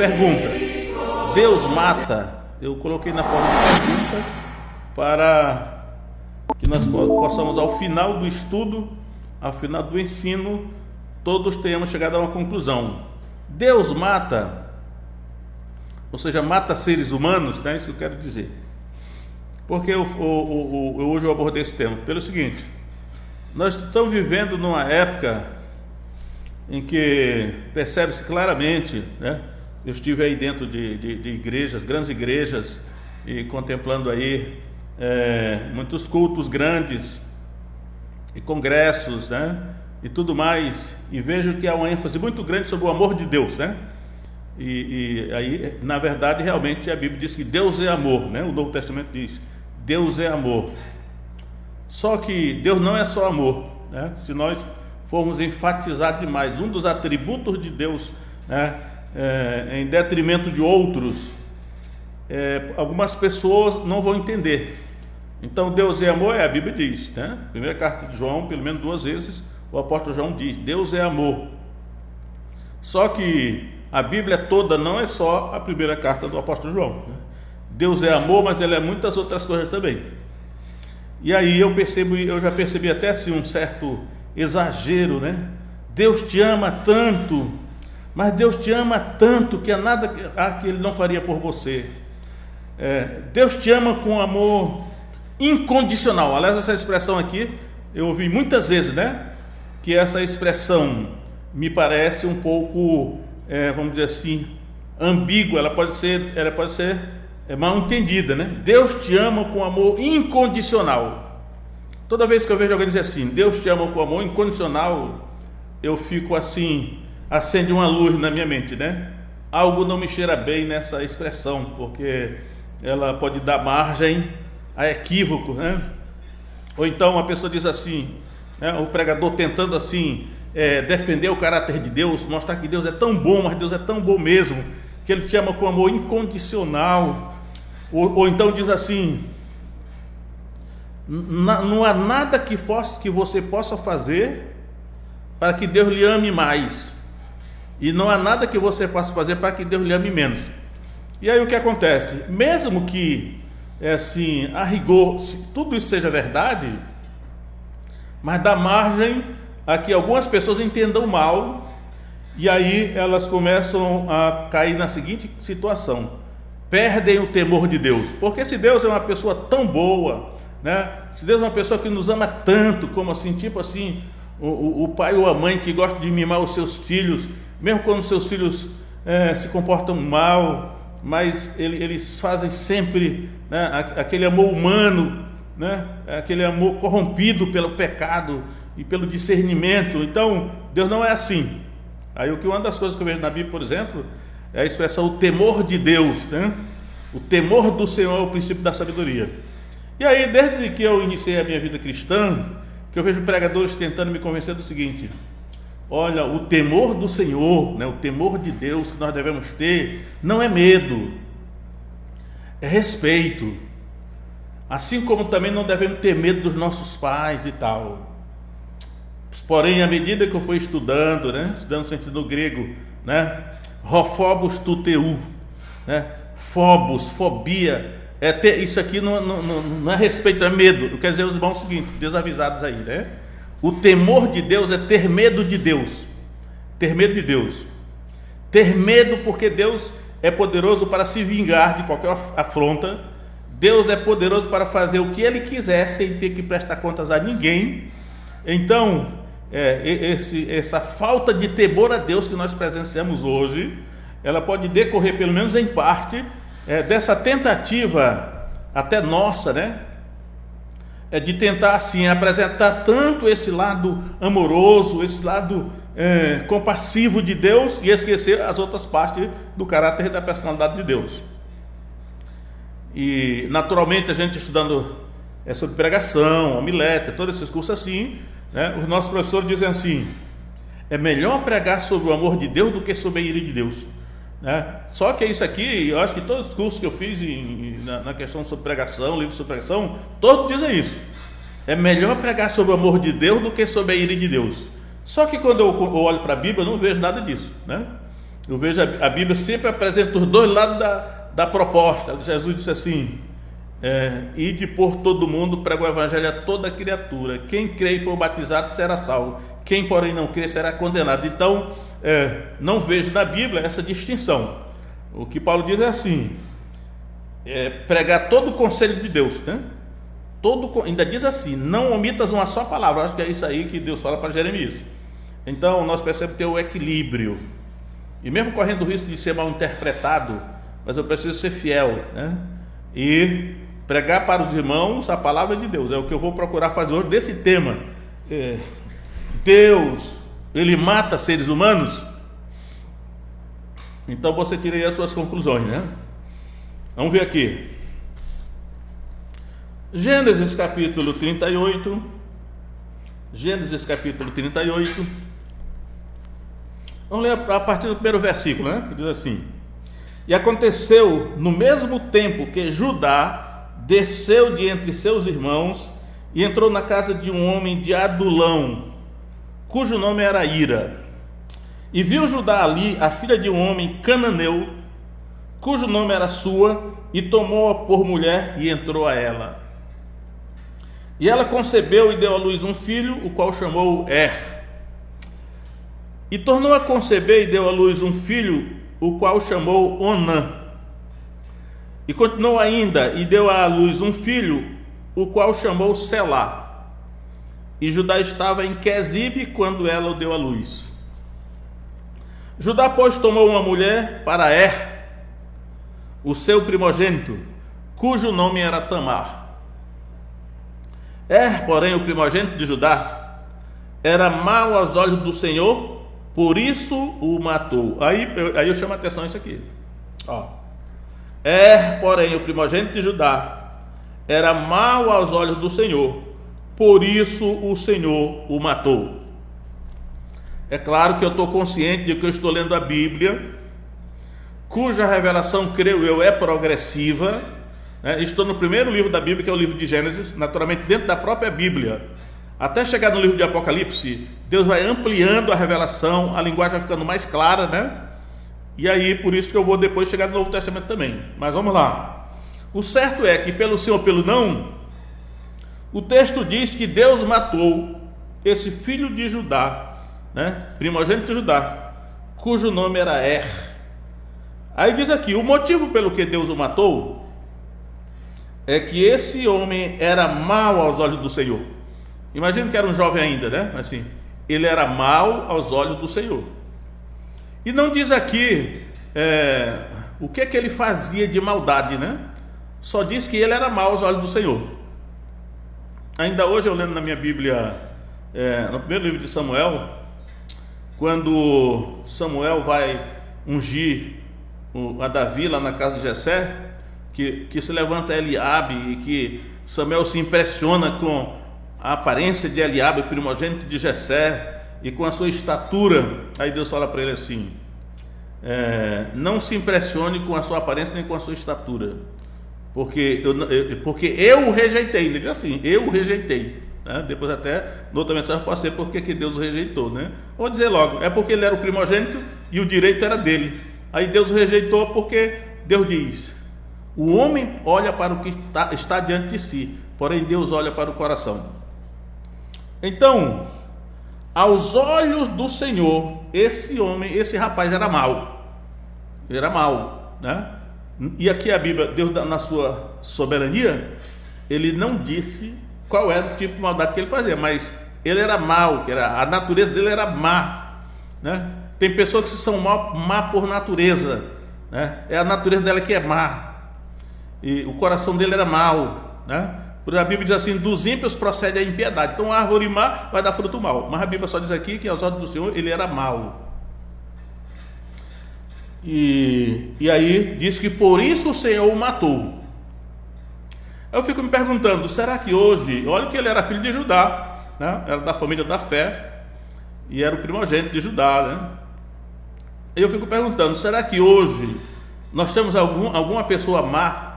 Pergunta: Deus mata? Eu coloquei na forma de pergunta para que nós possamos, ao final do estudo, ao final do ensino, todos tenhamos chegado a uma conclusão. Deus mata, ou seja, mata seres humanos, não é isso que eu quero dizer. Porque hoje eu abordei esse tema pelo seguinte: nós estamos vivendo numa época em que percebe-se claramente, né? Eu estive aí dentro de igrejas, grandes igrejas, e contemplando aí muitos cultos grandes e congressos, né? E tudo mais, e vejo que há uma ênfase muito grande sobre o amor de Deus, né? E aí, na verdade, realmente a Bíblia diz que Deus é amor, né? O Novo Testamento diz: Deus é amor. Só que Deus não é só amor, né? Se nós formos enfatizar demais um dos atributos de Deus, né, em detrimento de outros, algumas pessoas não vão entender. Então, Deus é amor, a Bíblia diz, né? Primeira carta de João, pelo menos 2 vezes, o apóstolo João diz: Deus é amor. Só que a Bíblia toda não é só a primeira carta do apóstolo João, né? Deus é amor, mas ele é muitas outras coisas também. E aí eu já percebi até assim um certo exagero, né? Deus te ama tanto, mas Deus te ama tanto que há nada que Ele não faria por você. Deus te ama com amor incondicional. Aliás, essa expressão aqui eu ouvi muitas vezes, né? Que essa expressão me parece um pouco, vamos dizer assim, ambígua. Ela pode ser mal entendida, né? Deus te ama com amor incondicional. Toda vez que eu vejo alguém dizer assim, Deus te ama com amor incondicional, eu fico assim, acende uma luz na minha mente, né? Algo não me cheira bem nessa expressão, porque ela pode dar margem a equívoco, né? Ou então a pessoa diz assim, né, o pregador tentando assim defender o caráter de Deus, mostrar que Deus é tão bom, mas Deus é tão bom mesmo, que Ele te ama com amor incondicional. Ou então diz assim: não há nada que você possa fazer para que Deus lhe ame mais, e não há nada que você possa fazer para que Deus lhe ame menos. E aí o que acontece? Mesmo que assim, a rigor, tudo isso seja verdade, mas dá margem a que algumas pessoas entendam mal, e aí elas começam a cair na seguinte situação: perdem o temor de Deus. Porque se Deus é uma pessoa tão boa, né? Se Deus é uma pessoa que nos ama tanto, como assim, tipo assim, o pai ou a mãe que gosta de mimar os seus filhos, mesmo quando os seus filhos se comportam mal, mas eles fazem sempre, né, aquele amor humano, né, aquele amor corrompido pelo pecado e pelo discernimento. Então Deus não é assim. Aí uma das coisas que eu vejo na Bíblia, por exemplo, é a expressão o temor de Deus, né? O temor do Senhor é o princípio da sabedoria. E aí, desde que eu iniciei a minha vida cristã, que eu vejo pregadores tentando me convencer do seguinte: olha, o temor do Senhor, né, o temor de Deus que nós devemos ter, não é medo, é respeito. Assim como também não devemos ter medo dos nossos pais e tal. Porém, à medida que eu fui estudando, né, estudando o sentido grego, né, Phobos tuteu, né? Phobos, fobia, isso aqui não é respeito, é medo. Eu quero dizer aos irmãos o seguinte, desavisados aí, né? O temor de Deus é ter medo de Deus. Ter medo de Deus. Ter medo porque Deus é poderoso para se vingar de qualquer afronta. Deus é poderoso para fazer o que Ele quiser sem ter que prestar contas a ninguém. Então, essa falta de temor a Deus que nós presenciamos hoje, ela pode decorrer, pelo menos em parte, dessa tentativa até nossa, né, de tentar assim apresentar tanto esse lado amoroso, esse lado compassivo de Deus, e esquecer as outras partes do caráter e da personalidade de Deus. E naturalmente a gente estudando sobre pregação, homilética, todos esses cursos assim, né, os nossos professores dizem assim: é melhor pregar sobre o amor de Deus do que sobre a ira de Deus, né? Só que isso aqui, eu acho que todos os cursos que eu fiz na questão sobre pregação, livro sobre pregação, todos dizem isso: é melhor pregar sobre o amor de Deus do que sobre a ira de Deus. Só que quando eu olho para a Bíblia, eu não vejo nada disso, né? Eu vejo a Bíblia sempre apresenta os dois lados da proposta. Jesus disse assim: ide por todo mundo, prega o evangelho a toda criatura. Quem crê e for batizado será salvo. Quem, porém, não crê será condenado. Então, não vejo na Bíblia essa distinção. O que Paulo diz é assim: pregar todo o conselho de Deus, né? Ainda diz assim: não omitas uma só palavra. Acho que é isso aí que Deus fala para Jeremias. Então, nós percebemos ter o equilíbrio. E mesmo correndo o risco de ser mal interpretado, mas eu preciso ser fiel, né? E pregar para os irmãos a palavra de Deus. É o que eu vou procurar fazer hoje desse tema. Deus, ele mata seres humanos? Então você tira aí as suas conclusões, né? Vamos ver aqui. Gênesis capítulo 38. Gênesis capítulo 38. Vamos ler a partir do primeiro versículo, né? Que diz assim: e aconteceu no mesmo tempo que Judá desceu de entre seus irmãos e entrou na casa de um homem de Adulão, cujo nome era Ira. E viu Judá ali a filha de um homem cananeu, cujo nome era Sua, e tomou-a por mulher e entrou a ela. E ela concebeu e deu à luz um filho, o qual chamou E tornou a conceber e deu à luz um filho, o qual chamou Onã. E continuou ainda e deu à luz um filho, o qual chamou Selá. E Judá estava em Quezibe quando ela o deu à luz. Judá, pois, tomou uma mulher para o seu primogênito, cujo nome era Tamar. Porém, o primogênito de Judá, era mau aos olhos do Senhor, por isso o matou. Aí eu chamo a atenção isso aqui. Porém, o primogênito de Judá era mau aos olhos do Senhor, por isso o Senhor o matou. É claro que eu estou consciente de que eu estou lendo a Bíblia, cuja revelação, creio eu, é progressiva. Estou no primeiro livro da Bíblia, que é o livro de Gênesis, naturalmente dentro da própria Bíblia. Até chegar no livro de Apocalipse, Deus vai ampliando a revelação, a linguagem vai ficando mais clara, né? E aí, por isso que eu vou depois chegar no Novo Testamento também. Mas vamos lá. O certo é que pelo sim ou pelo não, o texto diz que Deus matou esse filho de Judá, né? Primogênito de Judá, cujo nome era Aí diz aqui, o motivo pelo que Deus o matou é que esse homem era mau aos olhos do Senhor. Imagina que era um jovem ainda, né? Assim, ele era mau aos olhos do Senhor. E não diz aqui o que ele fazia de maldade, né? Só diz que ele era mau aos olhos do Senhor. Ainda hoje eu lendo na minha Bíblia, no primeiro livro de Samuel, quando Samuel vai ungir a Davi lá na casa de Jessé, que se levanta Eliabe e que Samuel se impressiona com a aparência de Eliabe, primogênito de Jessé, e com a sua estatura. Aí Deus fala para ele assim: não se impressione com a sua aparência nem com a sua estatura, porque eu o rejeitei. Ele diz assim: eu o rejeitei, né? Depois até, noutra mensagem, pode ser porque que Deus o rejeitou, né? Vou dizer logo, é porque ele era o primogênito e o direito era dele. Aí Deus o rejeitou porque Deus diz: o homem olha para o que está diante de si, porém Deus olha para o coração. Então, aos olhos do Senhor, esse rapaz era mau. Ele era mau, né? E aqui a Bíblia, Deus na sua soberania, ele não disse qual era o tipo de maldade que ele fazia, mas ele era mau, a natureza dele era má, né? Tem pessoas que são má por natureza, né? É a natureza dela que é má, e o coração dele era mau, né? Porque a Bíblia diz assim: dos ímpios procede a impiedade. Então a árvore má vai dar fruto mau. Mas a Bíblia só diz aqui que aos olhos do Senhor ele era mau. E aí diz que por isso o Senhor o matou. Eu fico me perguntando, será que hoje, olha que ele era filho de Judá, né? Era da família da fé e era o primogênito de Judá, né? Eu fico perguntando, será que hoje nós temos alguma pessoa má,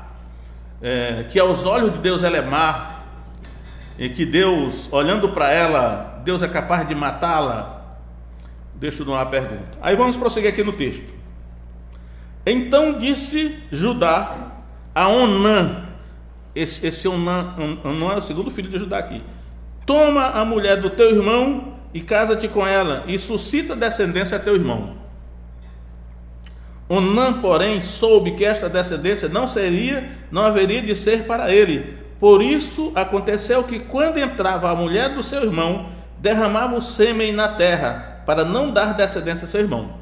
que aos olhos de Deus ela é má, e que Deus, olhando para ela, Deus é capaz de matá-la? Deixa eu dar uma pergunta. Aí vamos prosseguir aqui no texto. Então disse Judá a Onã, esse Onã é o segundo filho de Judá aqui: toma a mulher do teu irmão e casa-te com ela, e suscita descendência a teu irmão. Onã, porém, soube que esta descendência não haveria de ser para ele. Por isso aconteceu que, quando entrava a mulher do seu irmão, derramava o sêmen na terra, para não dar descendência a seu irmão.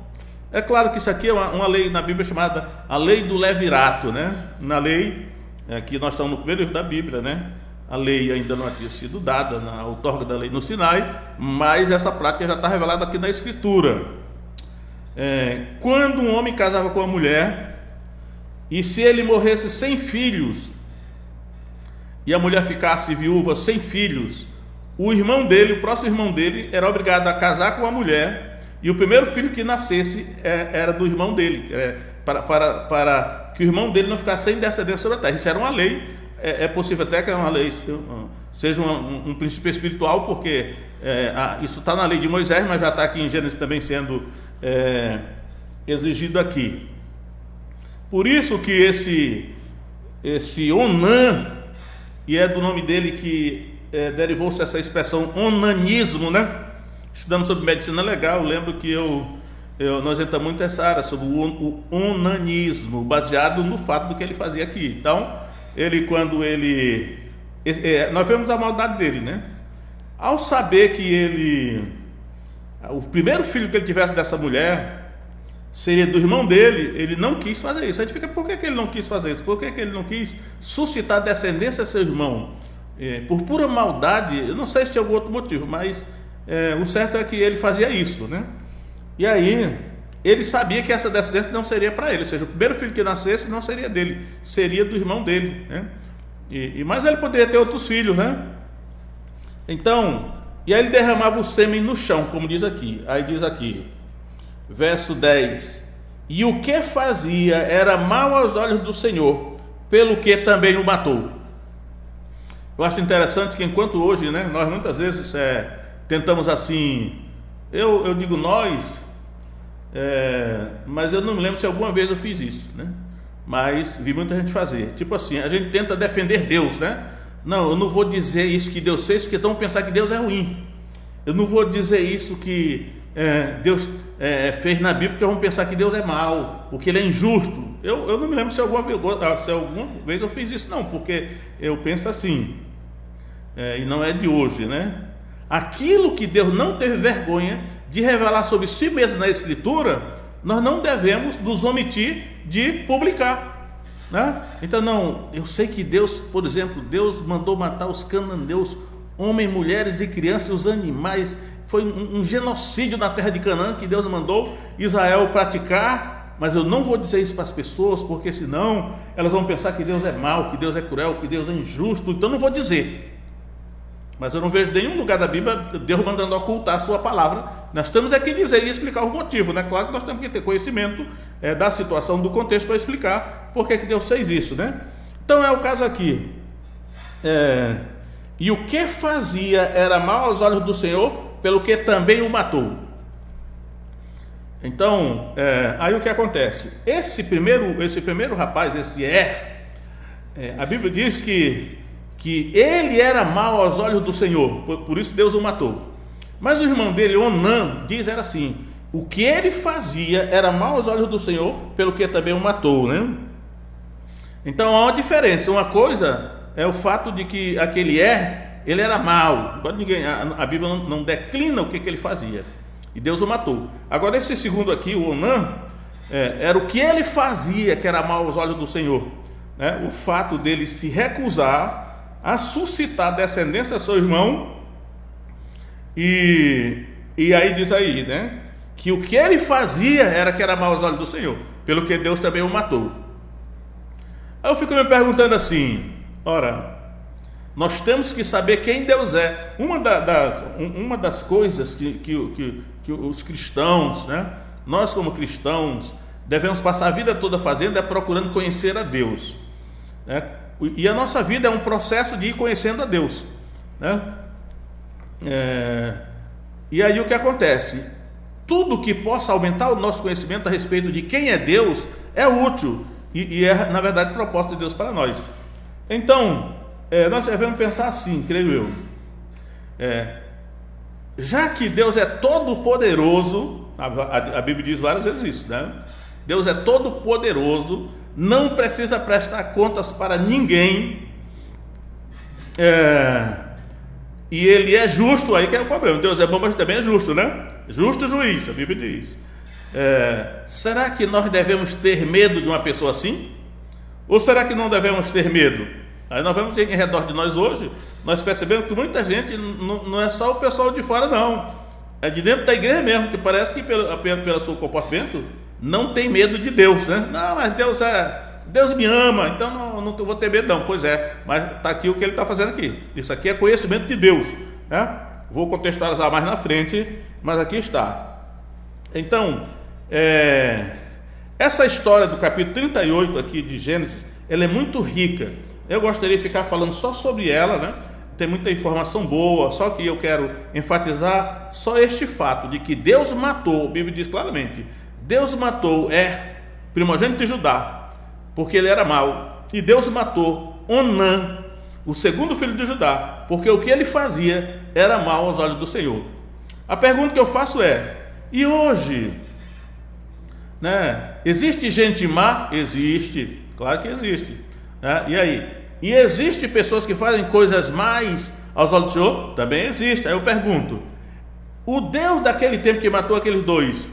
É claro que isso aqui é uma lei na Bíblia chamada a lei do levirato, né? Na lei, aqui nós estamos no primeiro livro da Bíblia, né? A lei ainda não tinha sido dada, na outorga da lei no Sinai, mas essa prática já está revelada aqui na Escritura. Quando um homem casava com uma mulher, e se ele morresse sem filhos, e a mulher ficasse viúva sem filhos, o irmão dele, o próximo irmão dele, era obrigado a casar com a mulher, e o primeiro filho que nascesse era do irmão dele, para que o irmão dele não ficasse sem descendência sobre a terra. Isso era uma lei. É possível até que uma lei seja um princípio espiritual, porque isso está na lei de Moisés, mas já está aqui em Gênesis também sendo exigido aqui. Por isso que esse Onã, e é do nome dele que derivou-se essa expressão onanismo, né? Estudando sobre medicina legal, lembro que nós entramos muito nessa área sobre o onanismo, baseado no fato do que ele fazia aqui. Então, nós vemos a maldade dele, né? Ao saber que o primeiro filho que ele tivesse dessa mulher seria do irmão dele, ele não quis fazer isso. A gente fica, por que ele não quis fazer isso? Por que ele não quis suscitar descendência a seu irmão? Por pura maldade, eu não sei se tinha algum outro motivo, mas o certo é que ele fazia isso, né? E aí ele sabia que essa descendência não seria para ele, ou seja, o primeiro filho que nascesse não seria dele, seria do irmão dele, né? Mas ele poderia ter outros filhos, né? Então, e aí ele derramava o sêmen no chão, como diz aqui. Aí diz aqui, verso 10: e o que fazia era mal aos olhos do Senhor, pelo que também o matou. Eu acho interessante que, enquanto hoje, né, nós muitas vezes tentamos assim, eu digo nós, mas eu não me lembro se alguma vez eu fiz isso, né? Mas vi muita gente fazer, tipo assim, a gente tenta defender Deus, né? Não, eu não vou dizer isso que Deus fez, porque vão pensar que Deus é ruim. Eu não vou dizer isso que Deus fez na Bíblia, porque vão pensar que Deus é mau, ou que Ele é injusto. Eu não me lembro se alguma vez eu fiz isso, não, porque eu penso assim, e não é de hoje, né? Aquilo que Deus não teve vergonha de revelar sobre si mesmo na Escritura, nós não devemos nos omitir de publicar, né? Então, não, eu sei que Deus, por exemplo, Deus mandou matar os cananeus, homens, mulheres e crianças, os animais. Foi um genocídio na terra de Canaã que Deus mandou Israel praticar, mas eu não vou dizer isso para as pessoas, porque senão elas vão pensar que Deus é mau, que Deus é cruel, que Deus é injusto. Então não vou dizer. Mas eu não vejo nenhum lugar da Bíblia Deus mandando ocultar a sua palavra. Nós temos que dizer e explicar o motivo, né? Claro que nós temos que ter conhecimento da situação, do contexto, para explicar por que Deus fez isso, né? Então é o caso aqui. E o que fazia era mal aos olhos do Senhor, pelo que também o matou. Então, aí o que acontece? Esse primeiro rapaz, a Bíblia diz que ele era mau aos olhos do Senhor, por isso Deus o matou. Mas o irmão dele, Onã, era assim: o que ele fazia era mal aos olhos do Senhor, pelo que também o matou, né? Então há uma diferença. Uma coisa é o fato de que aquele ele era mau. A Bíblia não declina o que ele fazia, e Deus o matou. Agora esse segundo aqui, o Onã, era o que ele fazia que era mal aos olhos do Senhor, né? O fato dele se recusar a suscitar descendência a seu irmão, e aí diz aí, né, que o que ele fazia era que era mal aos olhos do Senhor, pelo que Deus também o matou. Aí eu fico me perguntando assim, ora, nós temos que saber quem Deus é. Uma das coisas que os cristãos, né, nós como cristãos, devemos passar a vida toda fazendo é procurando conhecer a Deus, né? E a nossa vida é um processo de ir conhecendo a Deus, né? E aí o que acontece? Tudo que possa aumentar o nosso conhecimento a respeito de quem é Deus, é útil e é, na verdade, propósito de Deus para nós. Então, nós devemos pensar assim, creio eu. Já que Deus é todo poderoso, a Bíblia diz várias vezes isso, né? Deus é todo poderoso, não precisa prestar contas para ninguém, e Ele é justo. Aí que é o problema. Deus é bom, mas também é justo, né? Justo juiz, a Bíblia diz. Será que nós devemos ter medo de uma pessoa assim? Ou será que não devemos ter medo? Aí nós vemos em redor de nós hoje, nós percebemos que muita gente não é só o pessoal de fora, não, é de dentro da igreja mesmo, que parece que pelo seu comportamento não tem medo de Deus, né? Não, mas Deus me ama, então não vou ter medo não. Pois é, mas está aqui o que ele está fazendo aqui. Isso aqui é conhecimento de Deus, né? Vou contextualizar mais na frente, mas aqui está. Então, essa história do capítulo 38 aqui de Gênesis, ela é muito rica. Eu gostaria de ficar falando só sobre ela, né? Tem muita informação boa, só que eu quero enfatizar só este fato de que Deus matou, a Bíblia diz claramente, Deus matou primogênito de Judá, porque ele era mau, e Deus matou Onã, o segundo filho de Judá, porque o que ele fazia era mal aos olhos do Senhor. A pergunta que eu faço e hoje, né? Existe gente má? Existe, claro que existe, né? E aí? E existe pessoas que fazem coisas más aos olhos do Senhor? Também existe. Aí eu pergunto, o Deus daquele tempo que matou aqueles dois,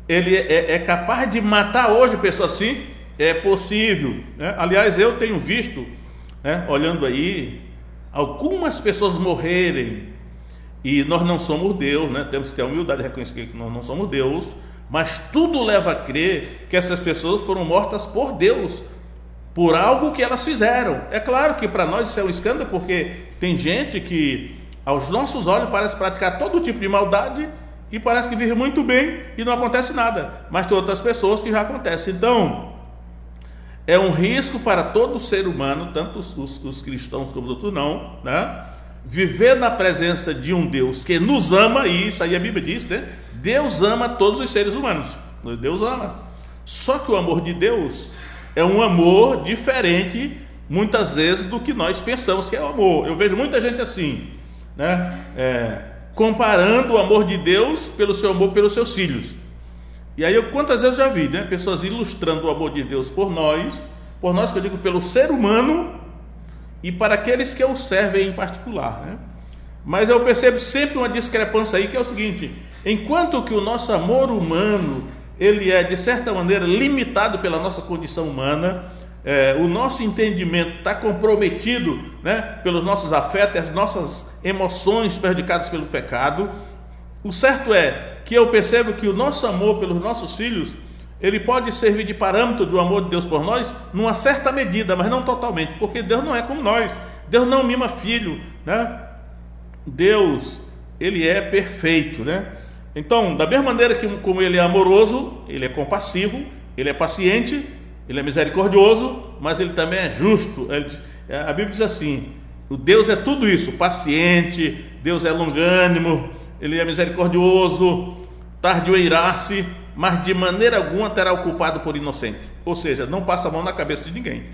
ele é capaz de matar hoje pessoas assim? É possível, né? Aliás, eu tenho visto, né, olhando aí, algumas pessoas morrerem, e nós não somos Deus, né? Temos que ter a humildade de reconhecer que nós não somos Deus, mas tudo leva a crer que essas pessoas foram mortas por Deus, por algo que elas fizeram. É claro que para nós isso é um escândalo, porque tem gente que aos nossos olhos parece praticar todo tipo de maldade e parece que vive muito bem e não acontece nada, mas tem outras pessoas que já acontece. Então é um risco para todo ser humano, tanto os cristãos como os outros não, né? Viver na presença de um Deus que nos ama, e isso aí a Bíblia diz, né? Deus ama todos os seres humanos, Deus ama. Só que o amor de Deus é um amor diferente, muitas vezes, do que nós pensamos que é o amor. Eu vejo muita gente assim, né? Comparando o amor de Deus pelo seu amor pelos seus filhos. E aí quantas vezes eu já vi, né? Pessoas ilustrando o amor de Deus por nós que eu digo pelo ser humano e para aqueles que o servem em particular, né? Mas eu percebo sempre uma discrepância aí, que é o seguinte: enquanto que o nosso amor humano, ele é de certa maneira limitado pela nossa condição humana, o nosso entendimento está comprometido, né, pelos nossos afetos, as nossas emoções prejudicadas pelo pecado. O certo é que eu percebo que o nosso amor pelos nossos filhos, ele pode servir de parâmetro do amor de Deus por nós, numa certa medida, mas não totalmente, porque Deus não é como nós. Deus não mima filho, né? Deus, ele é perfeito, né? Então, da mesma maneira que como ele é amoroso, ele é compassivo, ele é paciente, ele é misericordioso, mas ele também é justo. A Bíblia diz assim: o Deus é tudo isso, paciente, Deus é longânimo, ele é misericordioso, tardio a irar-se, mas de maneira alguma terá o culpado por inocente. Ou seja, não passa a mão na cabeça de ninguém.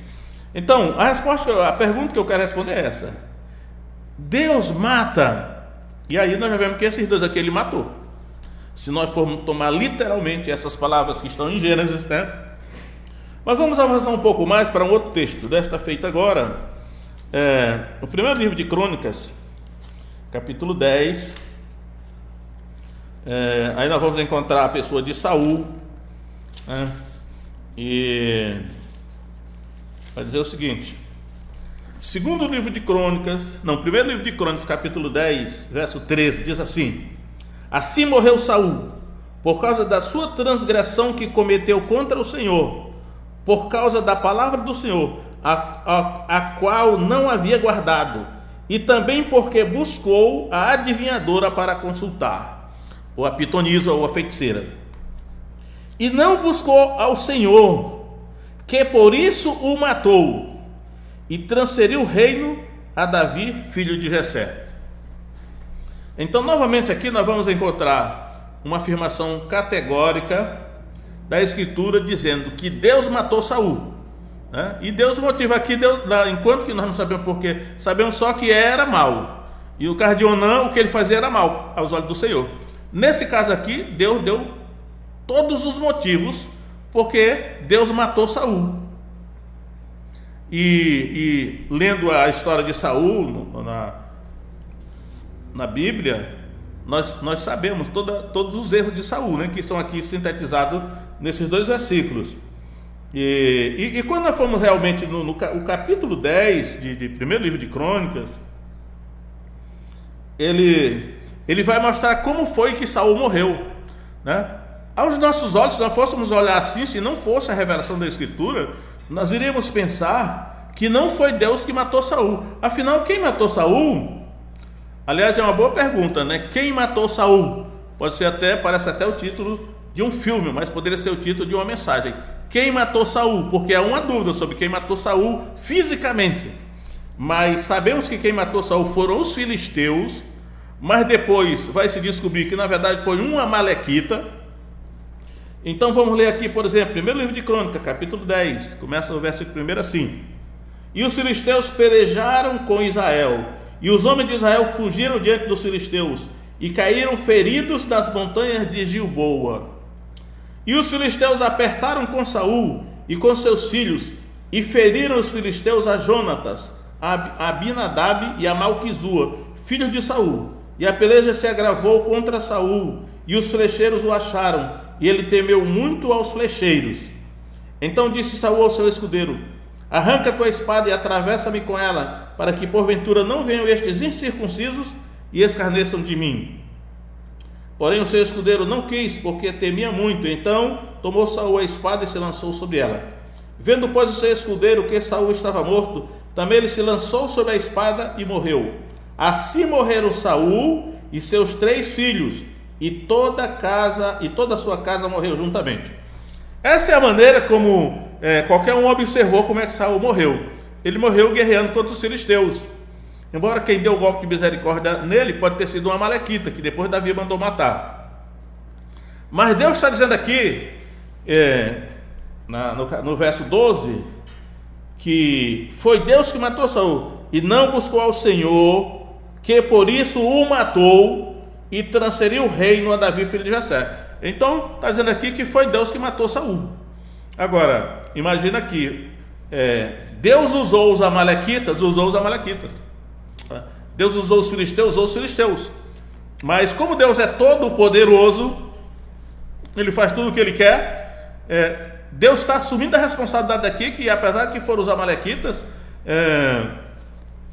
Então, a pergunta que eu quero responder é essa: Deus mata? E aí nós já vemos que esses dois aqui ele matou. Se nós formos tomar literalmente essas palavras que estão em Gênesis, né? Mas vamos avançar um pouco mais para um outro texto, desta feita agora, o primeiro livro de Crônicas, capítulo 10. Aí nós vamos encontrar a pessoa de Saul, né? E vai dizer o seguinte: segundo livro de Crônicas, primeiro livro de Crônicas, capítulo 10, verso 13, diz assim: assim morreu Saul, por causa da sua transgressão que cometeu contra o Senhor, por causa da palavra do Senhor, a qual não havia guardado, e também porque buscou a adivinhadora para consultar, ou a pitonisa, ou a feiticeira, e não buscou ao Senhor, que por isso o matou, e transferiu o reino a Davi, filho de Jessé. Então, novamente aqui nós vamos encontrar uma afirmação categórica da Escritura dizendo que Deus matou Saul, né? E Deus motiva aqui, enquanto que nós não sabemos porquê, sabemos só que era mal. E o caso de Onã, o que ele fazia era mal aos olhos do Senhor. Nesse caso aqui, Deus deu todos os motivos porque Deus matou Saul. E lendo a história de Saul na Bíblia, nós sabemos todos os erros de Saul, né, que estão aqui sintetizados nesses 2 versículos. E quando nós formos realmente no capítulo 10 de primeiro livro de Crônicas, ele vai mostrar como foi que Saul morreu, né? Aos nossos olhos, se nós fôssemos olhar assim, se não fosse a revelação da Escritura, nós iríamos pensar que não foi Deus que matou Saul. Afinal, quem matou Saul? Aliás, é uma boa pergunta, né? Quem matou Saul? Parece até o título de um filme, mas poderia ser o título de uma mensagem. Quem matou Saul? Porque há uma dúvida sobre quem matou Saul fisicamente. Mas sabemos que quem matou Saul foram os filisteus, mas depois vai se descobrir que na verdade foi um amalequita. Então vamos ler aqui, por exemplo, primeiro livro de Crônica, capítulo 10, começa o versículo 1 assim: E os filisteus pelejaram com Israel, e os homens de Israel fugiram diante dos filisteus, e caíram feridos das montanhas de Gilboa. E os filisteus apertaram com Saul e com seus filhos, e feriram os filisteus a Jonatas, a Abinadab e a Malquizua, filhos de Saul. E a peleja se agravou contra Saul, e os flecheiros o acharam, e ele temeu muito aos flecheiros. Então disse Saul ao seu escudeiro: Arranca tua espada e atravessa-me com ela, para que porventura não venham estes incircuncisos e escarneçam de mim. Porém o seu escudeiro não quis, porque temia muito. Então tomou Saul a espada e se lançou sobre ela. Vendo pois o seu escudeiro que Saul estava morto, também ele se lançou sobre a espada e morreu. Assim morreram Saul e seus 3 filhos, e toda a sua casa morreu juntamente. Essa é a maneira como qualquer um observou como é que Saul morreu. Ele morreu guerreando contra os filisteus. Embora quem deu o golpe de misericórdia nele pode ter sido um amalequita, que depois Davi mandou matar. Mas Deus está dizendo aqui, no verso 12, que foi Deus que matou Saul, e não buscou ao Senhor, que por isso o matou, e transferiu o reino a Davi, filho de Jessé. Então está dizendo aqui que foi Deus que matou Saul. Agora, imagina aqui, Deus usou os amalequitas. Deus usou os filisteus. Mas como Deus é todo poderoso, Ele faz tudo o que Ele quer. Deus está assumindo a responsabilidade aqui, que apesar que foram os amalequitas,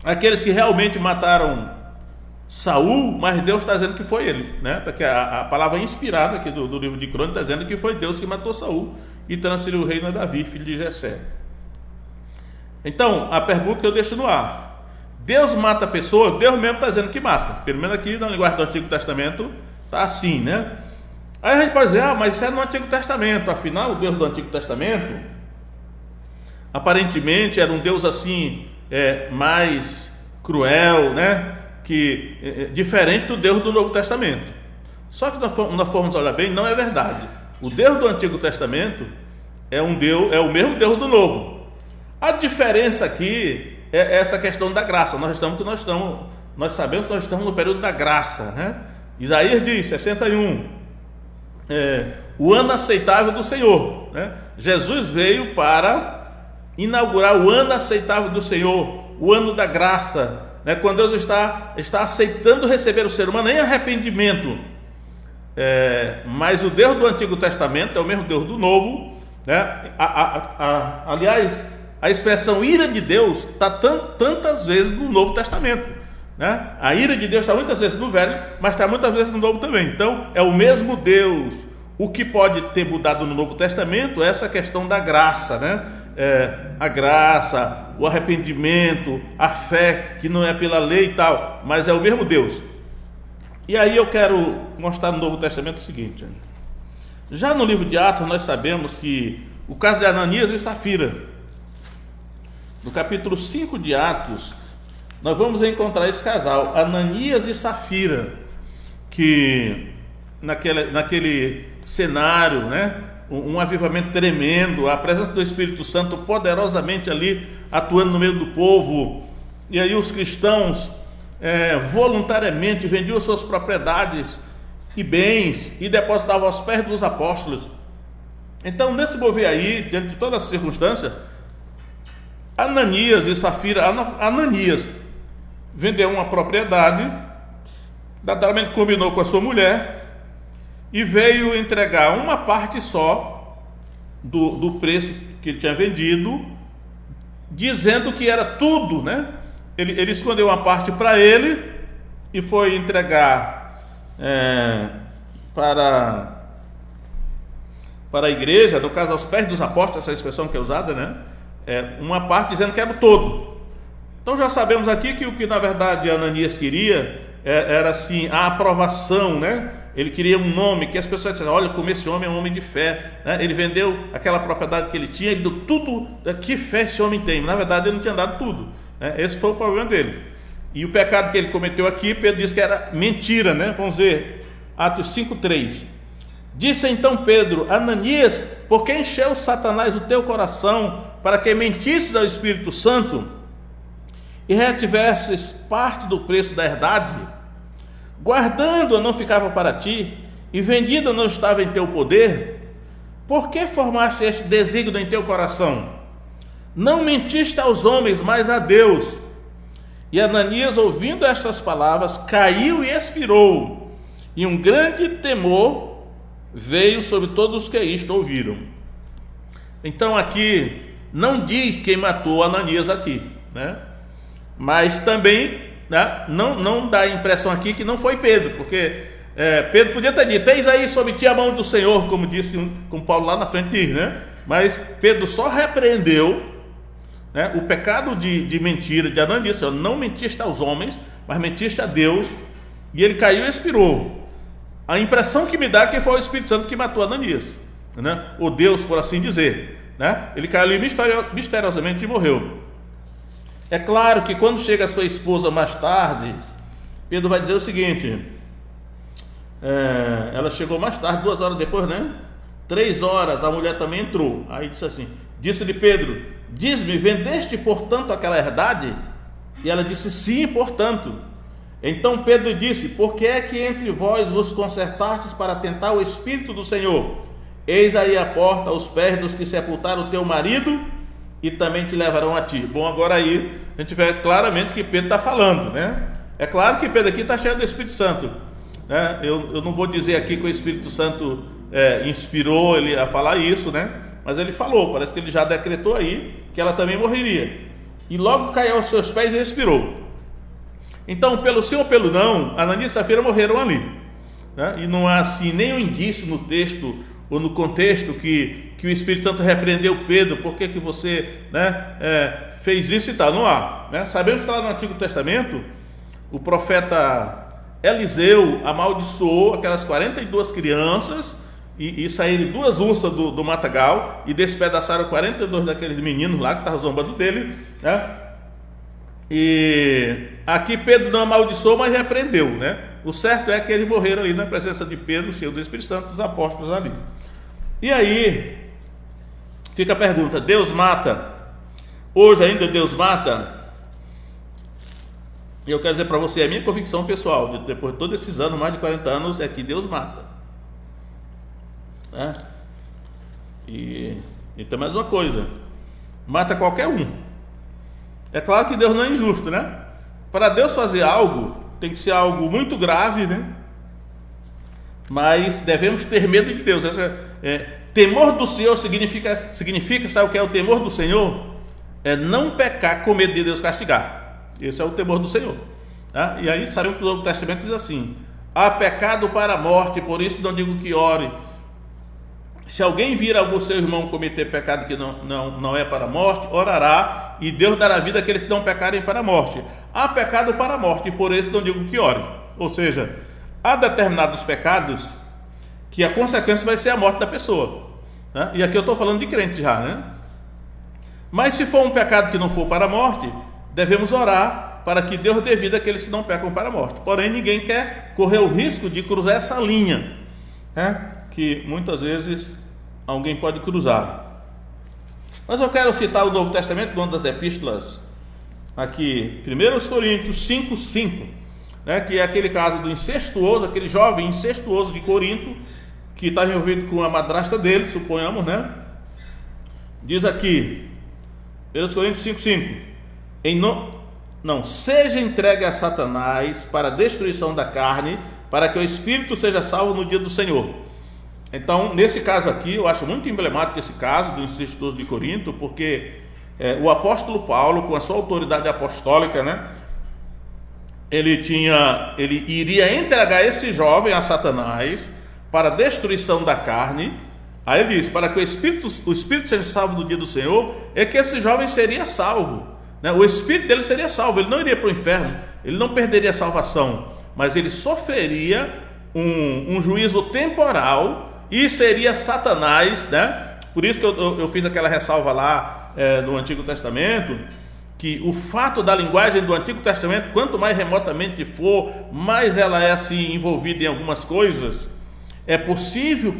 aqueles que realmente mataram Saul, mas Deus está dizendo que foi ele, né? A palavra inspirada aqui do livro de Crônicas está dizendo que foi Deus que matou Saul e transferiu o reino a Davi, filho de Jessé. Então, a pergunta que eu deixo no ar: Deus mata a pessoa? Deus mesmo está dizendo que mata. Pelo menos aqui na linguagem do Antigo Testamento está assim, né? Aí a gente pode dizer: mas isso é no Antigo Testamento. Afinal, o Deus do Antigo Testamento aparentemente era um Deus assim, mais cruel, né? Diferente do Deus do Novo Testamento. Só que nós formos olhar bem, não é verdade. O Deus do Antigo Testamento é o mesmo Deus do Novo. A diferença aqui é essa questão da graça. Nós sabemos que nós estamos no período da graça, né? Isaías diz, 61, o ano aceitável do Senhor, né? Jesus veio para inaugurar o ano aceitável do Senhor, o ano da graça, né? Quando Deus está aceitando receber o ser humano em arrependimento. Mas o Deus do Antigo Testamento é o mesmo Deus do Novo, né? Aliás, a expressão ira de Deus está tantas vezes no Novo Testamento, né? A ira de Deus está muitas vezes no Velho, mas está muitas vezes no Novo também. Então é o mesmo Deus. O que pode ter mudado no Novo Testamento é essa questão da graça, né? A graça, o arrependimento, a fé que não é pela lei e tal, mas é o mesmo Deus. E aí eu quero mostrar no Novo Testamento o seguinte: já no livro de Atos nós sabemos que o caso de Ananias e Safira, no capítulo 5 de Atos, nós vamos encontrar esse casal, Ananias e Safira, que naquele cenário, né, Um avivamento tremendo, a presença do Espírito Santo poderosamente ali atuando no meio do povo. E aí os cristãos voluntariamente vendiam suas propriedades e bens e depositavam aos pés dos apóstolos. Então, nesse mover aí, diante de toda essa circunstância, Ananias e Safira, Ananias vendeu uma propriedade, naturalmente combinou com a sua mulher e veio entregar uma parte só do preço que ele tinha vendido, dizendo que era tudo, né? Ele escondeu uma parte para ele e foi entregar para a igreja, no caso aos pés dos apóstolos, essa expressão que é usada, né? Uma parte dizendo que era o todo. Então já sabemos aqui que o que na verdade Ananias queria era assim, a aprovação, né? Ele queria um nome, que as pessoas dissessem: olha como esse homem é um homem de fé, né? Ele vendeu aquela propriedade que ele tinha, ele deu tudo, que fé esse homem tem. Na verdade ele não tinha dado tudo, né? Esse foi o problema dele. E o pecado que ele cometeu aqui, Pedro diz que era mentira, né? Vamos ver Atos 5:3. Disse então Pedro: Ananias, por que encheu Satanás o teu coração para que mentisses ao Espírito Santo e retivesses parte do preço da herdade? Guardando-a não ficava para ti, e vendida não estava em teu poder? Por que formaste este desígnio em teu coração? Não mentiste aos homens, mas a Deus. E Ananias, ouvindo estas palavras, caiu e expirou, e um grande temor veio sobre todos os que isto ouviram. Então aqui não diz quem matou Ananias aqui, né? Mas também, né, não dá a impressão aqui que não foi Pedro, porque Pedro podia ter dito: eis aí sobre ti a mão do Senhor, como disse, como Paulo lá na frente diz, né? Mas Pedro só repreendeu, né, o pecado de mentira de Ananias: não mentiste aos homens, mas mentiste a Deus. E ele caiu e expirou. A impressão que me dá é que foi o Espírito Santo que matou Ananias, né? Ou Deus, por assim dizer, né? Ele caiu ali misteriosamente e morreu. É claro que quando chega a sua esposa mais tarde, Pedro vai dizer o seguinte: ela chegou mais tarde, 2 horas depois, né? 3 horas, a mulher também entrou. Aí disse assim: disse-lhe Pedro: diz-me, vendeste portanto aquela herdade? E ela disse: sim, portanto. Então Pedro disse: por que é que entre vós vos concertastes para tentar o Espírito do Senhor? Eis aí a porta aos pés dos que sepultaram o teu marido, e também te levarão a ti. Bom, agora aí a gente vê claramente que Pedro está falando, né? É claro que Pedro aqui está cheio do Espírito Santo, né? Eu não vou dizer aqui que o Espírito Santo inspirou ele a falar isso, né? Mas ele falou, parece que ele já decretou aí que ela também morreria. E logo caiu aos seus pés e expirou. Então, pelo sim ou pelo não, Ananias e Safira morreram ali, né? E não há assim nenhum indício no texto ou no contexto que o Espírito Santo repreendeu Pedro: por que você, né, fez isso e tal. Não há, né? Sabemos que lá no Antigo Testamento o profeta Eliseu amaldiçoou aquelas 42 crianças e saíram 2 ursas do matagal e despedaçaram 42 daqueles meninos lá que estavam zombando dele, né? E aqui Pedro não amaldiçoou, mas repreendeu, né? O certo é que eles morreram ali na presença de Pedro, cheio do Espírito Santo, dos apóstolos ali. E aí fica a pergunta: Deus mata? Hoje ainda Deus mata? E eu quero dizer para você, a minha convicção pessoal, depois de todos esses anos, mais de 40 anos, é que Deus mata, né? E tem mais uma coisa: mata qualquer um. É claro que Deus não é injusto, né? Para Deus fazer algo, tem que ser algo muito grave, né? Mas devemos ter medo de Deus. Temor do Senhor significa, sabe o que é o temor do Senhor? É não pecar com medo de Deus castigar. Esse é o temor do Senhor, tá? E aí sabemos que o Novo Testamento diz assim: há pecado para a morte, por isso não digo que ore. Se alguém vir algum seu irmão cometer pecado que não é para a morte, orará, e Deus dará vida àqueles que não pecarem para a morte. Há pecado para a morte, por isso não digo que ore. Ou seja, há determinados pecados que a consequência vai ser a morte da pessoa, né? E aqui eu estou falando de crente já, né? Mas se for um pecado que não for para a morte, devemos orar para que Deus dê vida àqueles que não pecam para a morte. Porém, ninguém quer correr o risco de cruzar essa linha, né? Que muitas vezes alguém pode cruzar. Mas eu quero citar o Novo Testamento, uma das epístolas aqui, 1 Coríntios 5:5, né, que é aquele caso do incestuoso, aquele jovem incestuoso de Corinto, que estava envolvido com a madrasta dele, suponhamos, né? Diz aqui, 1 Coríntios 5:5, não seja entregue a Satanás para a destruição da carne, para que o espírito seja salvo no dia do Senhor. Então, nesse caso aqui, eu acho muito emblemático esse caso do incestuoso de Corinto, porque o apóstolo Paulo, com a sua autoridade apostólica, né, ele iria entregar esse jovem a Satanás para a destruição da carne. Aí ele diz, para que o espírito seja salvo no dia do Senhor, é que esse jovem seria salvo, né? O espírito dele seria salvo, ele não iria para o inferno, ele não perderia a salvação, mas ele sofreria um juízo temporal, e seria Satanás, né? Por isso que eu fiz aquela ressalva lá no Antigo Testamento, que o fato da linguagem do Antigo Testamento, quanto mais remotamente for, mais ela é assim envolvida em algumas coisas. É possível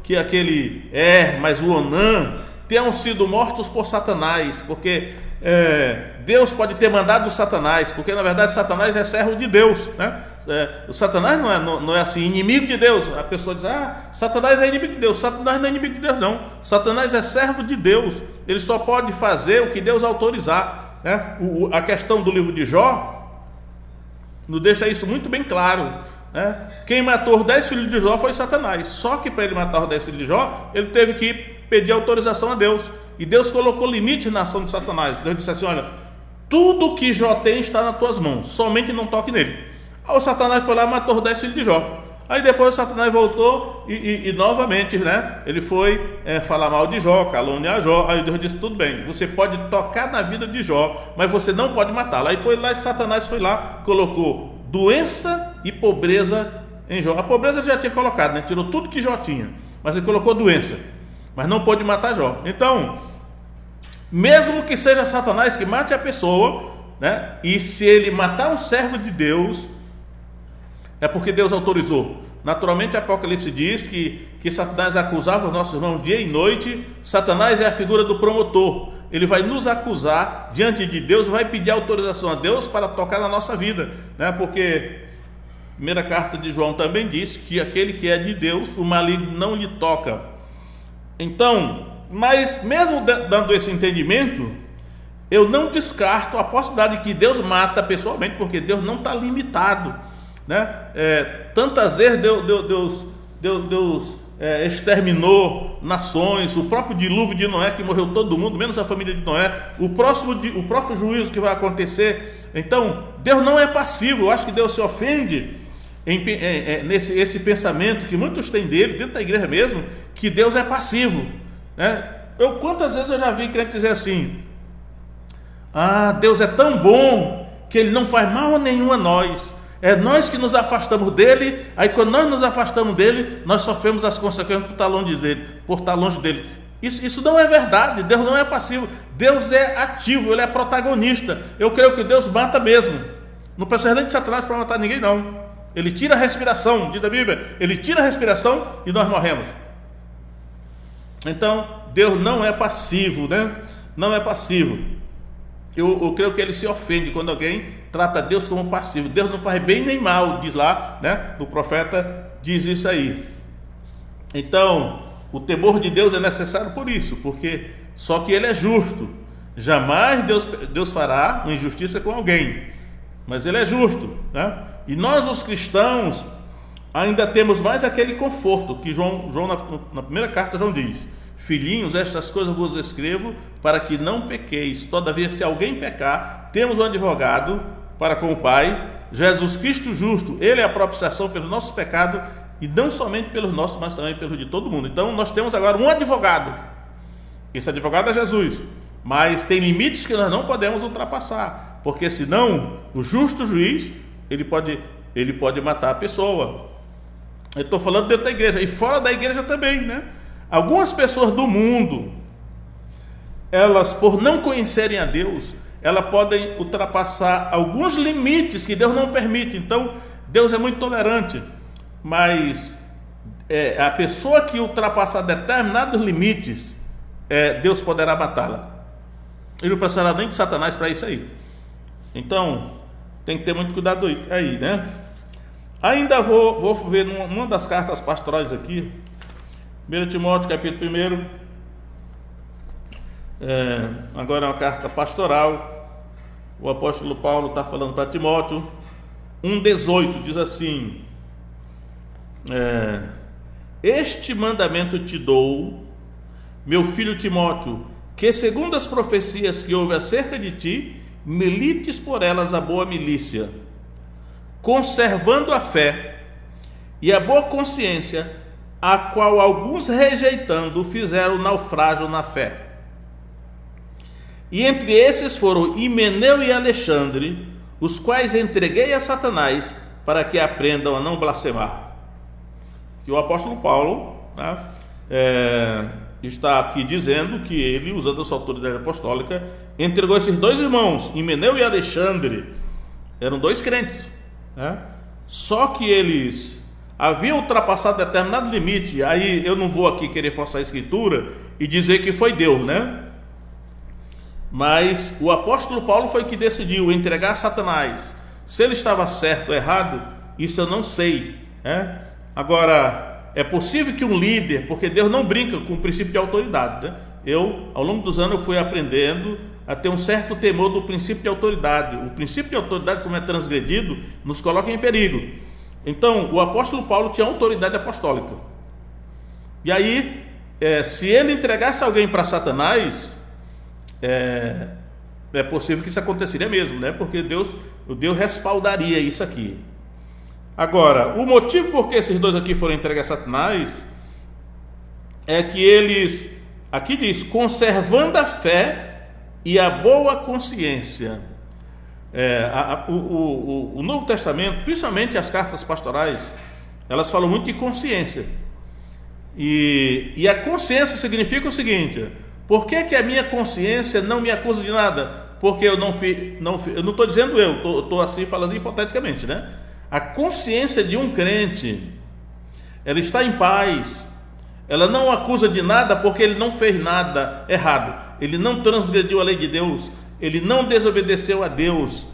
que aquele mas o Onã tenham sido mortos por Satanás, porque Deus pode ter mandado Satanás, porque na verdade Satanás é servo de Deus, né? O Satanás não é assim, inimigo de Deus. A pessoa diz, Satanás é inimigo de Deus. Satanás não é inimigo de Deus, não. Satanás é servo de Deus, ele só pode fazer o que Deus autorizar, né? A questão do livro de Jó nos deixa isso muito bem claro, né? Quem matou os 10 filhos de Jó foi Satanás. Só que para ele matar os 10 filhos de Jó, ele teve que pedir autorização a Deus, e Deus colocou limite na ação de Satanás. Deus disse assim, olha, tudo que Jó tem está nas tuas mãos, somente não toque nele. Aí o Satanás foi lá e matou os 10 filhos de Jó. Aí depois o Satanás voltou e novamente, né, ele foi falar mal de Jó, caluniar Jó. Aí Deus disse, tudo bem, você pode tocar na vida de Jó, mas você não pode matá-lo. Aí Satanás foi lá, colocou doença e pobreza em Jó. A pobreza ele já tinha colocado, né? Tirou tudo que Jó tinha, mas ele colocou doença, mas não pôde matar Jó. Então, mesmo que seja Satanás que mate a pessoa, né, e se ele matar um servo de Deus, é porque Deus autorizou. Naturalmente, Apocalipse diz que Satanás acusava os nossos irmãos dia e noite. Satanás é a figura do promotor. Ele vai nos acusar diante de Deus, vai pedir autorização a Deus para tocar na nossa vida, né? Porque a primeira carta de João também diz que aquele que é de Deus, o maligno não lhe toca. Então, mas mesmo dando esse entendimento, eu não descarto a possibilidade de que Deus mata pessoalmente, porque Deus não está limitado, né? Tantas vezes Deus exterminou nações, o próprio dilúvio de Noé, que morreu todo mundo, menos a família de Noé, o próprio juízo que vai acontecer. Então, Deus não é passivo. Eu acho que Deus se ofende nesse pensamento que muitos têm dele, dentro da igreja mesmo, que Deus é passivo, né? Quantas vezes eu já vi crente dizer assim, Deus é tão bom que ele não faz mal nenhum a nós, é nós que nos afastamos dele. Aí quando nós nos afastamos dele, nós sofremos as consequências por estar longe dele. Isso não é verdade. Deus não é passivo, Deus é ativo, ele é protagonista. Eu creio que Deus mata mesmo, não precisa nem de Satanás para matar ninguém, não. Ele tira a respiração, diz a Bíblia, ele tira a respiração e nós morremos. Então Deus não é passivo, né? Não é passivo. Eu creio que ele se ofende quando alguém trata Deus como passivo. Deus não faz bem nem mal, diz lá, né? O profeta diz isso aí. Então, o temor de Deus é necessário por isso, porque só que ele é justo. Jamais Deus fará uma injustiça com alguém, mas ele é justo, né? E nós, os cristãos, ainda temos mais aquele conforto que João na primeira carta, João diz: filhinhos, estas coisas vos escrevo para que não pequeis. Todavia, se alguém pecar, temos um advogado para com o Pai, Jesus Cristo justo. Ele é a propiciação pelos nossos pecados, e não somente pelos nossos, mas também pelos de todo mundo. Então nós temos agora um advogado. Esse advogado é Jesus, mas tem limites que nós não podemos ultrapassar, porque senão o justo juiz ele pode matar a pessoa. Eu estou falando dentro da igreja e fora da igreja também, né? Algumas pessoas do mundo, elas, por não conhecerem a Deus, elas podem ultrapassar alguns limites que Deus não permite. Então Deus é muito tolerante, mas a pessoa que ultrapassar determinados limites, Deus poderá matá-la. Ele não precisará nem de Satanás para isso aí. Então, tem que ter muito cuidado aí, né? Ainda vou ver numa das cartas pastorais aqui, 1 Timóteo, capítulo 1, agora é uma carta pastoral. O apóstolo Paulo está falando para Timóteo, 1,18, diz assim: este mandamento te dou, meu filho Timóteo, que segundo as profecias que houve acerca de ti, milites por elas a boa milícia, conservando a fé e a boa consciência, a qual alguns rejeitando fizeram naufrágio na fé. E entre esses foram Himeneu e Alexandre, os quais entreguei a Satanás para que aprendam a não blasfemar. E o apóstolo Paulo, né, está aqui dizendo que ele, usando a sua autoridade apostólica, entregou esses dois irmãos, Himeneu e Alexandre. Eram dois crentes, né? Só que eles haviam ultrapassado determinado limite. Aí eu não vou aqui querer forçar a escritura e dizer que foi Deus, né? Mas o apóstolo Paulo foi que decidiu entregar a Satanás. Se ele estava certo ou errado, isso eu não sei, né? Agora, é possível que um líder, porque Deus não brinca com o princípio de autoridade, né? Ao longo dos anos, eu fui aprendendo a ter um certo temor do princípio de autoridade. O princípio de autoridade, como é transgredido, nos coloca em perigo. Então, o apóstolo Paulo tinha autoridade apostólica. E aí, se ele entregasse alguém para Satanás, é possível que isso aconteceria mesmo, né? Porque Deus respaldaria isso aqui. Agora, o motivo por que esses dois aqui foram entregues a Satanás é que eles, aqui diz, conservando a fé e a boa consciência. O Novo Testamento, principalmente as cartas pastorais, elas falam muito de consciência. E a consciência significa o seguinte: por que a minha consciência não me acusa de nada? Porque eu não estou dizendo estou assim falando hipoteticamente, né? A consciência de um crente, ela está em paz, ela não o acusa de nada porque ele não fez nada errado, ele não transgrediu a lei de Deus, ele não desobedeceu a Deus,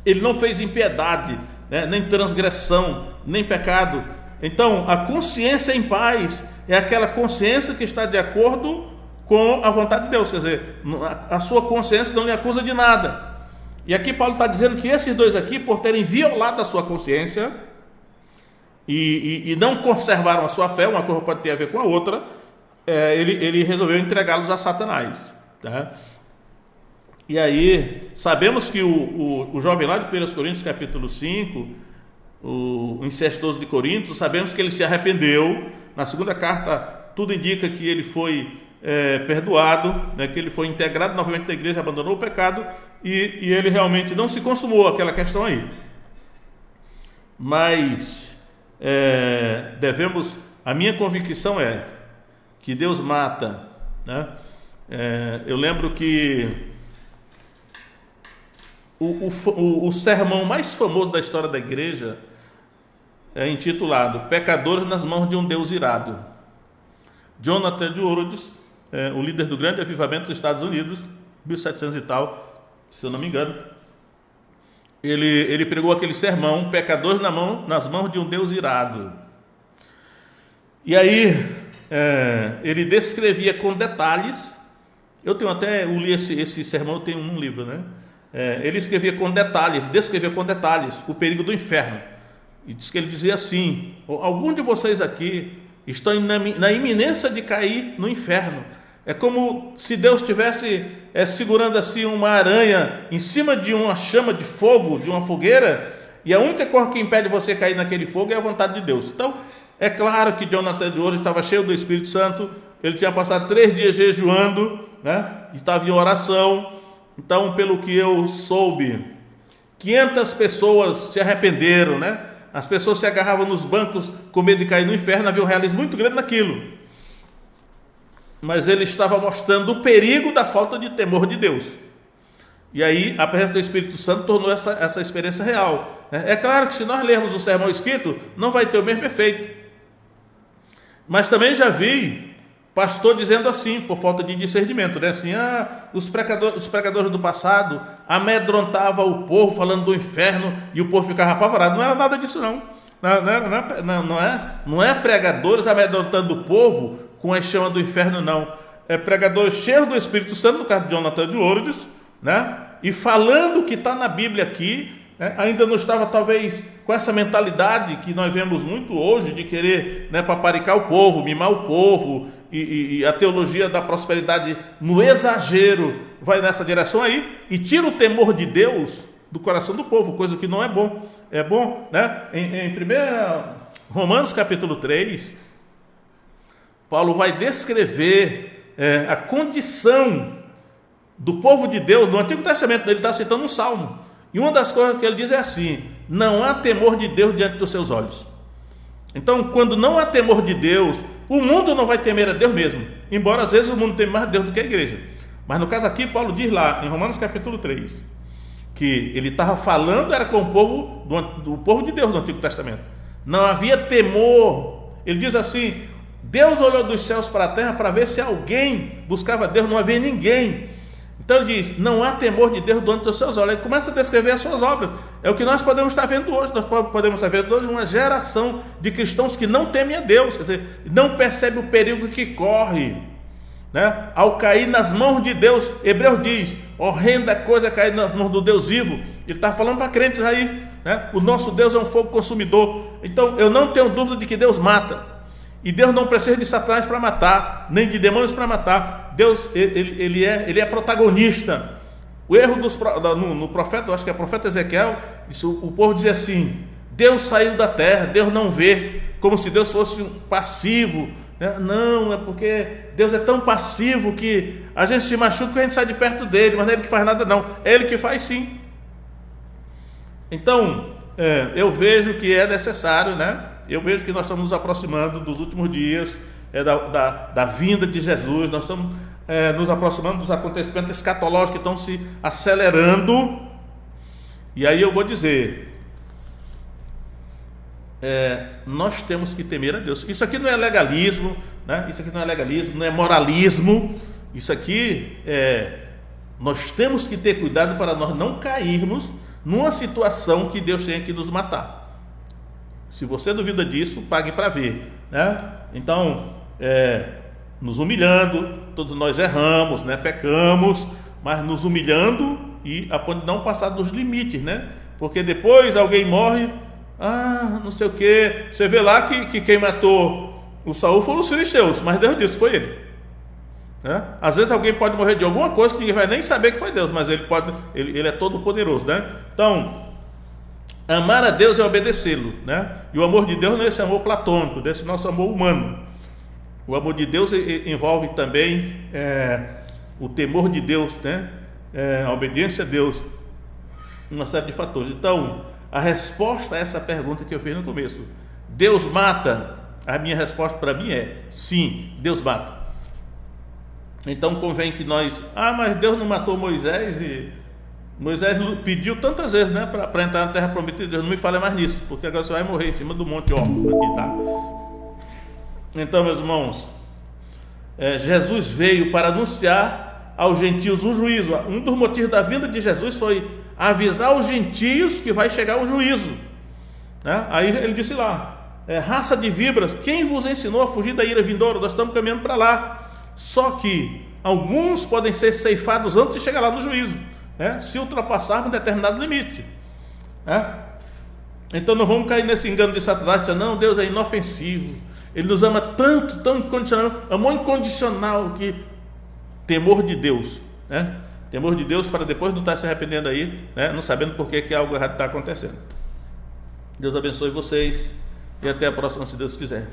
ele não fez impiedade, né? Nem transgressão, nem pecado. Então, a consciência em paz é aquela consciência que está de acordo com a vontade de Deus, quer dizer, a sua consciência não lhe acusa de nada. E aqui Paulo está dizendo que esses dois aqui, por terem violado a sua consciência e não conservaram a sua fé, uma coisa pode ter a ver com a outra, ele resolveu entregá-los a Satanás, tá? E aí, sabemos que o jovem lá de 1 Coríntios capítulo 5, o incestuoso de Corinto, sabemos que ele se arrependeu. Na segunda carta, tudo indica que ele foi perdoado, né, que ele foi integrado novamente na igreja, abandonou o pecado e ele realmente não se consumou aquela questão aí. Mas a minha convicção é que Deus mata, né? Eu lembro que o sermão mais famoso da história da igreja é intitulado Pecadores nas mãos de um Deus irado. Jonathan Edwards, o líder do grande avivamento dos Estados Unidos, 1700 e tal, se eu não me engano, ele pregou aquele sermão, Pecadores nas mãos de um Deus irado. E aí ele descrevia com detalhes. Eu li esse sermão, eu tenho um livro, né? Ele descrevia com detalhes o perigo do inferno. E diz que ele dizia assim: algum de vocês aqui estão na iminência de cair no inferno. É como se Deus estivesse segurando assim uma aranha em cima de uma chama de fogo, de uma fogueira, e a única coisa que impede você cair naquele fogo é a vontade de Deus. Então, é claro que Jonathan Edwards estava cheio do Espírito Santo, ele tinha passado 3 dias jejuando, né? Estava em oração. Então, pelo que eu soube, 500 pessoas se arrependeram, né? As pessoas se agarravam nos bancos com medo de cair no inferno, havia um realismo muito grande naquilo. Mas ele estava mostrando o perigo da falta de temor de Deus. E aí, a presença do Espírito Santo tornou essa experiência real. É claro que se nós lermos o sermão escrito, não vai ter o mesmo efeito. Mas também já vi pastor dizendo assim, por falta de discernimento, né? Assim, os pregadores do passado amedrontavam o povo falando do inferno e o povo ficava apavorado. Não era nada disso, não. Não é pregadores amedrontando o povo com a chama do inferno, não. É pregadores cheios do Espírito Santo, no caso de Jonathan Edwards, né? E falando o que está na Bíblia aqui, né? Ainda não estava talvez com essa mentalidade que nós vemos muito hoje de querer, né, paparicar o povo, mimar o povo, e a teologia da prosperidade no exagero vai nessa direção aí e tira o temor de Deus do coração do povo, coisa que não é bom. É bom, né? Em 1 Romanos capítulo 3, Paulo vai descrever a condição do povo de Deus no Antigo Testamento. Ele está citando um salmo, e uma das coisas que ele diz é assim: não há temor de Deus diante dos seus olhos. Então, quando não há temor de Deus, o mundo não vai temer a Deus mesmo, embora às vezes o mundo teme mais Deus do que a igreja. Mas no caso aqui, Paulo diz lá em Romanos capítulo 3 que ele estava falando era com o povo do povo de Deus do Antigo Testamento. Não havia temor. Ele diz assim: Deus olhou dos céus para a terra para ver se alguém buscava Deus, não havia ninguém. Então ele diz: não há temor de Deus diante dos seus olhos. Ele começa a descrever as suas obras. É o que nós podemos estar vendo hoje. Nós podemos estar vendo hoje uma geração de cristãos que não temem a Deus, quer dizer, não percebe o perigo que corre, né? Ao cair nas mãos de Deus. Hebreus diz: horrenda coisa é cair nas mãos do Deus vivo. Ele está falando para crentes aí, né? O nosso Deus é um fogo consumidor. Então eu não tenho dúvida de que Deus mata. E Deus não precisa de Satanás para matar, nem de demônios para matar. Deus, ele é protagonista. O erro no profeta, eu acho que é o profeta Ezequiel, o povo dizia assim: Deus saiu da terra, Deus não vê, como se Deus fosse um passivo. Não, é porque Deus é tão passivo que a gente se machuca quando a gente sai de perto dele, mas não é ele que faz nada, não. É ele que faz, sim. Então, eu vejo que é necessário, né? Eu vejo que nós estamos nos aproximando dos últimos dias da vinda de Jesus. Nós estamos nos aproximando dos acontecimentos escatológicos que estão se acelerando. E aí eu vou dizer, nós temos que temer a Deus. Isso aqui não é legalismo, né? Isso aqui não é legalismo, não é moralismo. Isso aqui nós temos que ter cuidado para nós não cairmos numa situação que Deus tenha que nos matar. Se você duvida disso, pague para ver, né? Então, nos humilhando, todos nós erramos, né? Pecamos, mas nos humilhando e a ponto de não passar dos limites, né? Porque depois alguém morre, não sei o que. Você vê lá que quem matou o Saul foram os filisteus, mas Deus disse que foi ele, né? Às vezes alguém pode morrer de alguma coisa que ninguém vai nem saber que foi Deus, mas ele é todo poderoso, né? Então, amar a Deus é obedecê-lo, né? E o amor de Deus não é esse amor platônico, desse nosso amor humano. O amor de Deus envolve também o temor de Deus, né? A obediência a Deus, uma série de fatores. Então, a resposta a essa pergunta que eu fiz no começo: Deus mata? A minha resposta para mim é sim, Deus mata. Então convém que nós, mas Deus não matou Moisés, e Moisés pediu tantas vezes, né, para entrar na terra prometida. Deus, não me fale mais nisso, porque agora você vai morrer em cima do monte Órmuz aqui, tá? Então, meus irmãos, Jesus veio para anunciar aos gentios o juízo. Um dos motivos da vinda de Jesus foi avisar os gentios que vai chegar o juízo, né? Aí ele disse lá: raça de víboras, quem vos ensinou a fugir da ira vindoura? Nós estamos caminhando para lá. Só que alguns podem ser ceifados antes de chegar lá no juízo, se ultrapassarmos um determinado limite, né? Então não vamos cair nesse engano de Satanás. Não, Deus é inofensivo, Ele nos ama tanto, tão incondicional, amor incondicional, que temor de Deus, né? Temor de Deus para depois não estar se arrependendo aí, né? Não sabendo por que algo errado está acontecendo. Deus abençoe vocês e até a próxima, se Deus quiser.